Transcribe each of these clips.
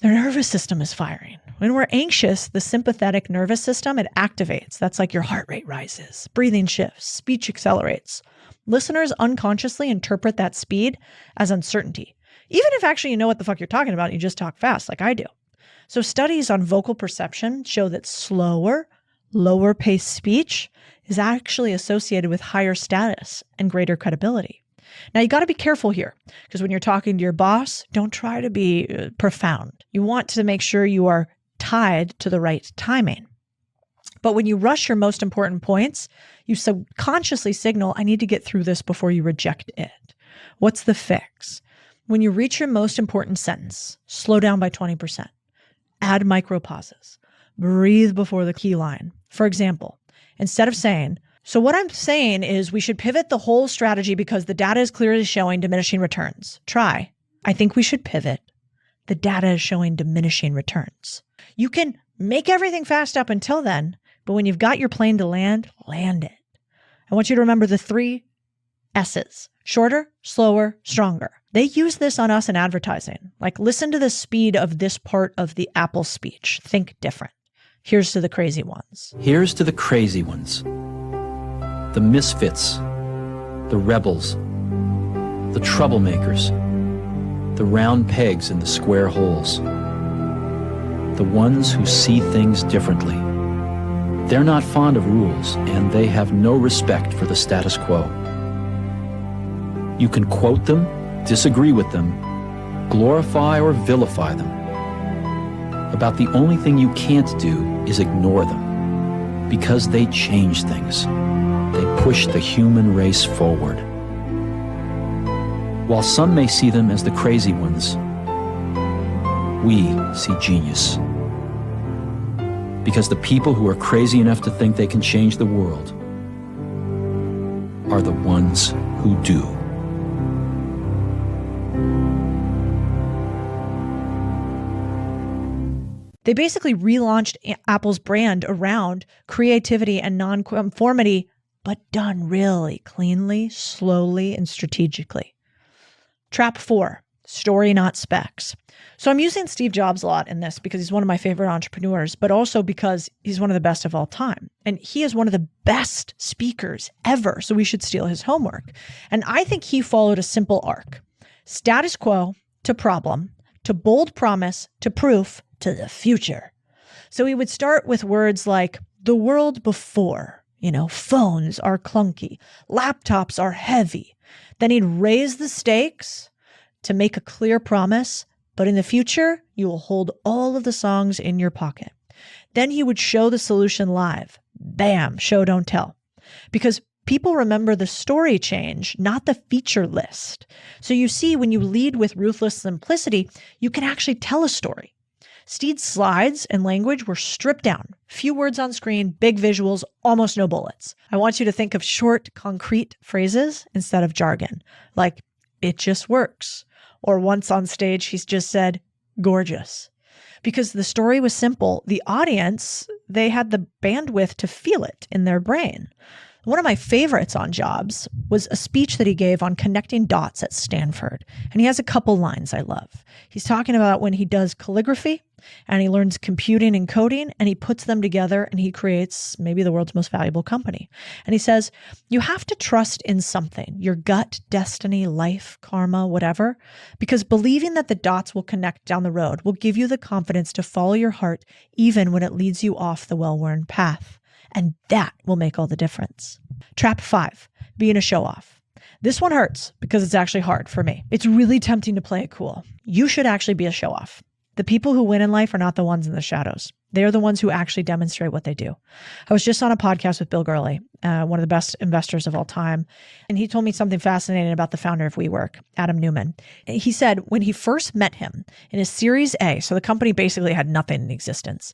Their nervous system is firing. When we're anxious, the sympathetic nervous system, it activates. That's like your heart rate rises, breathing shifts, speech accelerates. Listeners unconsciously interpret that speed as uncertainty, even if actually you know what the fuck you're talking about, you just talk fast like I do. So studies on vocal perception show that slower, lower paced speech is actually associated with higher status and greater credibility. Now you got to be careful here, because when you're talking to your boss, don't try to be profound. You want to make sure you are tied to the right timing. But when you rush your most important points, you subconsciously signal, I need to get through this before you reject it. What's the fix? When you reach your most important sentence, slow down by 20%. Add micro pauses. Breathe before the key line. For example, instead of saying, so what I'm saying is we should pivot the whole strategy because the data is clearly showing diminishing returns. Try, I think we should pivot. The data is showing diminishing returns. You can make everything fast up until then, but when you've got your plane to land, land it. I want you to remember the 3 S's: shorter, slower, stronger. They use this on us in advertising. Like, listen to the speed of this part of the Apple speech. Think different. Here's to the crazy ones. Here's to the crazy ones. The misfits, the rebels, the troublemakers, the round pegs in the square holes, the ones who see things differently. They're not fond of rules, and they have no respect for the status quo. You can quote them, disagree with them, glorify or vilify them. About the only thing you can't do is ignore them, because they change things. They push the human race forward. While some may see them as the crazy ones, we see genius. Because the people who are crazy enough to think they can change the world are the ones who do. They basically relaunched Apple's brand around creativity and nonconformity, but done really cleanly, slowly, and strategically. Trap 4, story not specs. So I'm using Steve Jobs a lot in this because he's one of my favorite entrepreneurs, but also because he's one of the best of all time. And he is one of the best speakers ever, so we should steal his homework. And I think he followed a simple arc: status quo to problem, to bold promise, to proof, to the future. So he would start with words like the world before, phones are clunky, laptops are heavy. Then he'd raise the stakes to make a clear promise, but in the future, you will hold all of the songs in your pocket. Then he would show the solution live. Bam, show, don't tell. Because people remember the story change, not the feature list. So you see, when you lead with ruthless simplicity, you can actually tell a story. Steed's slides and language were stripped down. Few words on screen, big visuals, almost no bullets. I want you to think of short, concrete phrases instead of jargon, like, it just works. Or once on stage, he's just said, gorgeous. Because the story was simple, the audience, they had the bandwidth to feel it in their brain. One of my favorites on Jobs was a speech that he gave on connecting dots at Stanford. And he has a couple lines I love. He's talking about when he does calligraphy and he learns computing and coding and he puts them together and he creates maybe the world's most valuable company. And he says, you have to trust in something, your gut, destiny, life, karma, whatever, because believing that the dots will connect down the road will give you the confidence to follow your heart even when it leads you off the well-worn path. And that will make all the difference. Trap 5, being a show-off. This one hurts because it's actually hard for me. It's really tempting to play it cool. You should actually be a show-off. The people who win in life are not the ones in the shadows. They are the ones who actually demonstrate what they do. I was just on a podcast with Bill Gurley, one of the best investors of all time. And he told me something fascinating about the founder of WeWork, Adam Neumann. He said when he first met him in his Series A, so the company basically had nothing in existence.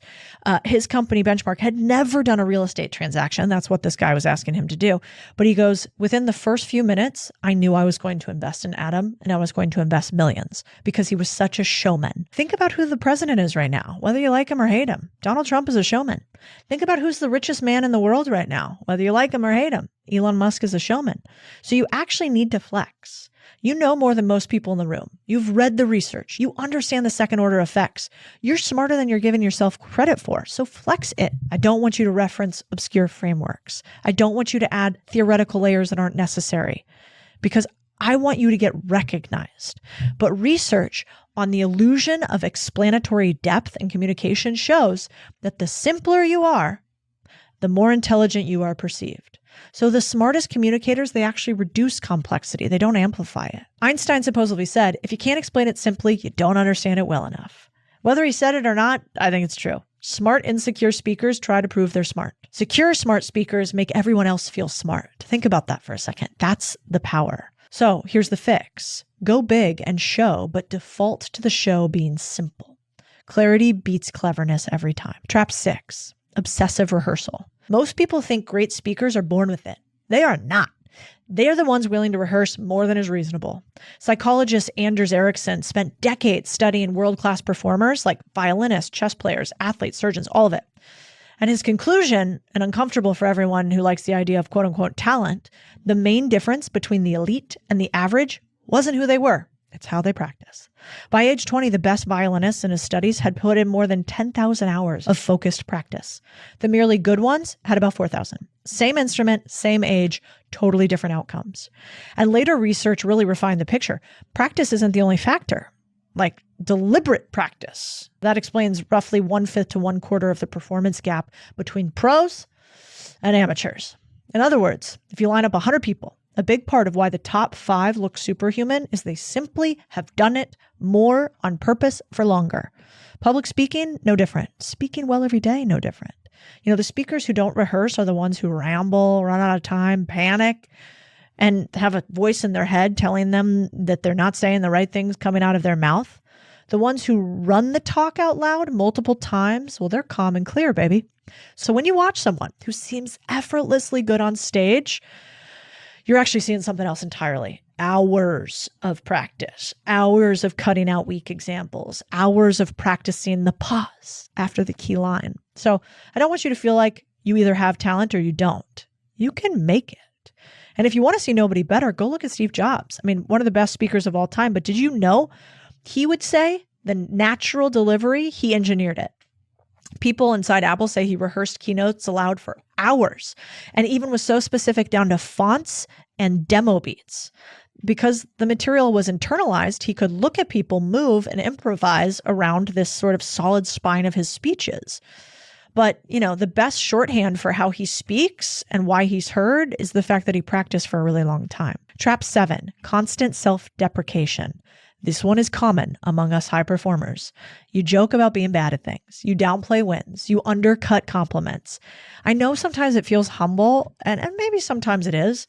His company, Benchmark, had never done a real estate transaction. That's what this guy was asking him to do. But he goes, within the first few minutes, I knew I was going to invest in Adam and I was going to invest millions because he was such a showman. Think about who the president is right now, whether you like him or hate him. Donald Trump is a showman. Think about who's the richest man in the world right now, whether you like him or hate him. Elon Musk is a showman. So you actually need to flex. You know more than most people in the room. You've read the research. You understand the second order effects. You're smarter than you're giving yourself credit for. So flex it. I don't want you to reference obscure frameworks. I don't want you to add theoretical layers that aren't necessary, because I want you to get recognized. But research on the illusion of explanatory depth and communication shows that the simpler you are, the more intelligent you are perceived. So the smartest communicators, they actually reduce complexity. They don't amplify it. Einstein supposedly said, if you can't explain it simply, you don't understand it well enough. Whether he said it or not, I think it's true. Smart, insecure speakers try to prove they're smart. Secure, smart speakers make everyone else feel smart. Think about that for a second. That's the power. So here's the fix. Go big and show, but default to the show being simple. Clarity beats cleverness every time. Trap 6, obsessive rehearsal. Most people think great speakers are born with it. They are not. They are the ones willing to rehearse more than is reasonable. Psychologist Anders Ericsson spent decades studying world-class performers like violinists, chess players, athletes, surgeons, all of it. And his conclusion, and uncomfortable for everyone who likes the idea of quote-unquote talent, the main difference between the elite and the average wasn't who they were. It's how they practice. By age 20, the best violinists in his studies had put in more than 10,000 hours of focused practice. The merely good ones had about 4,000. Same instrument, same age, totally different outcomes. And later research really refined the picture. Practice isn't the only factor. Like deliberate practice. That explains roughly 1/5 to 1/4 of the performance gap between pros and amateurs. In other words, if you line up 100 people, a big part of why the top 5 look superhuman is they simply have done it more on purpose for longer. Public speaking, no different. Speaking well every day, no different. The speakers who don't rehearse are the ones who ramble, run out of time, panic, and have a voice in their head telling them that they're not saying the right things coming out of their mouth. The ones who run the talk out loud multiple times, well, they're calm and clear, baby. So when you watch someone who seems effortlessly good on stage, you're actually seeing something else entirely. Hours of practice, hours of cutting out weak examples, hours of practicing the pause after the key line. So I don't want you to feel like you either have talent or you don't. You can make it. And if you want to see nobody better, go look at Steve Jobs. I mean, one of the best speakers of all time. But did you know he would say the natural delivery, he engineered it. People inside Apple say he rehearsed keynotes aloud for hours and even was so specific down to fonts and demo beats. Because the material was internalized, he could look at people move and improvise around this sort of solid spine of his speeches. But, the best shorthand for how he speaks and why he's heard is the fact that he practiced for a really long time. Trap 7, constant self-deprecation. This one is common among us high performers. You joke about being bad at things. You downplay wins. You undercut compliments. I know sometimes it feels humble, and maybe sometimes it is,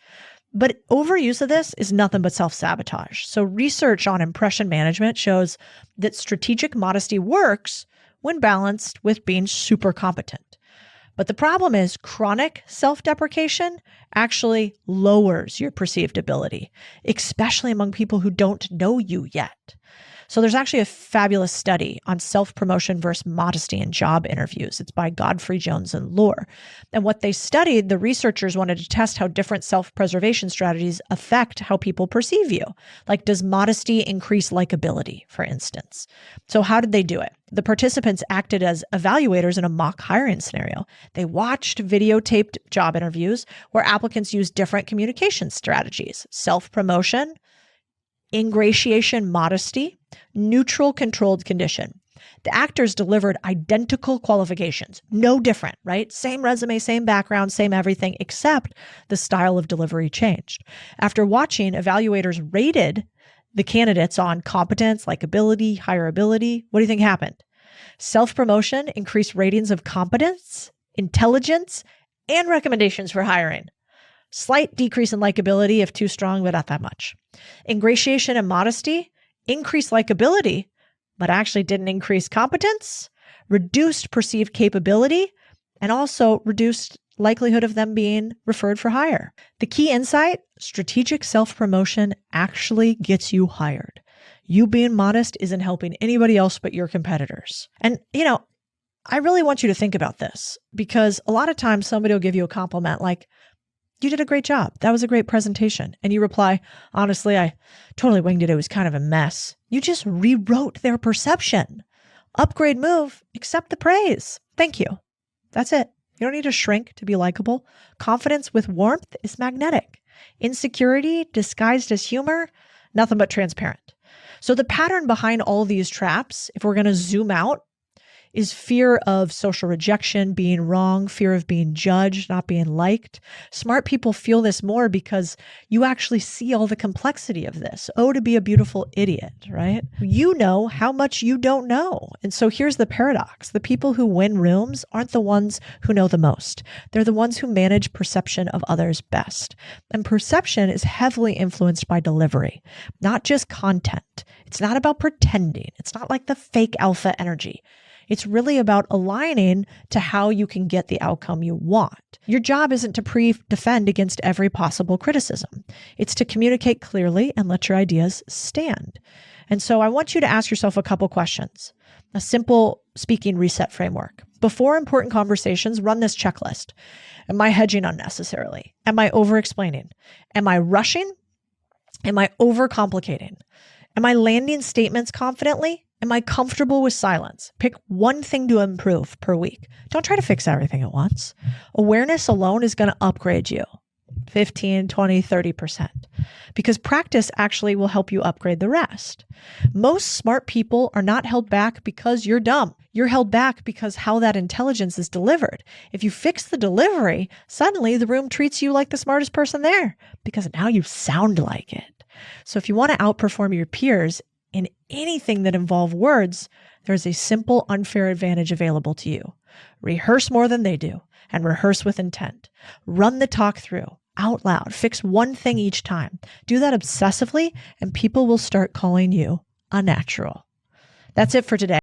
but overuse of this is nothing but self-sabotage. So research on impression management shows that strategic modesty works when balanced with being super competent. But the problem is chronic self-deprecation actually lowers your perceived ability, especially among people who don't know you yet. So there's actually a fabulous study on self-promotion versus modesty in job interviews. It's by Godfrey, Jones, and Lohr. And what they studied, the researchers wanted to test how different self-preservation strategies affect how people perceive you. Like, does modesty increase likability, for instance? So how did they do it? The participants acted as evaluators in a mock hiring scenario. They watched videotaped job interviews where applicants used different communication strategies: self-promotion, ingratiation, modesty, neutral controlled condition. The actors delivered identical qualifications, no different, right? Same resume, same background, same everything, except the style of delivery changed. After watching, evaluators rated the candidates on competence, likability, hireability. What do you think happened? Self-promotion increased ratings of competence, intelligence, and recommendations for hiring. Slight decrease in likability if too strong, but not that much. Ingratiation and modesty increased likability, but actually didn't increase competence, reduced perceived capability, and also reduced likelihood of them being referred for hire. The key insight: strategic self-promotion actually gets you hired. You being modest isn't helping anybody else but your competitors. And, I really want you to think about this, because a lot of times somebody will give you a compliment like, You did a great job. That was a great presentation. And you reply, honestly, I totally winged it. It was kind of a mess. You just rewrote their perception. Upgrade move, accept the praise. Thank you. That's it. You don't need to shrink to be likable. Confidence with warmth is magnetic. Insecurity disguised as humor, nothing but transparent. So the pattern behind all these traps, if we're going to zoom out, is fear of social rejection, being wrong, fear of being judged, not being liked. Smart people feel this more because you actually see all the complexity of this. Oh, to be a beautiful idiot, right? You know how much you don't know. And so here's the paradox. The people who win rooms aren't the ones who know the most. They're the ones who manage perception of others best. And perception is heavily influenced by delivery, not just content. It's not about pretending. It's not like the fake alpha energy. It's really about aligning to how you can get the outcome you want. Your job isn't to defend against every possible criticism. It's to communicate clearly and let your ideas stand. And so I want you to ask yourself a couple questions. A simple speaking reset framework. Before important conversations, run this checklist. Am I hedging unnecessarily? Am I over-explaining? Am I rushing? Am I overcomplicating? Am I landing statements confidently? Am I comfortable with silence? Pick one thing to improve per week. Don't try to fix everything at once. Awareness alone is going to upgrade you 15, 20, 30%, because practice actually will help you upgrade the rest. Most smart people are not held back because you're dumb. You're held back because how that intelligence is delivered. If you fix the delivery, suddenly the room treats you like the smartest person there because now you sound like it. So if you want to outperform your peers in anything that involve words, there's a simple unfair advantage available to you. Rehearse more than they do and rehearse with intent. Run the talk through out loud. Fix one thing each time. Do that obsessively and people will start calling you unnatural. That's it for today.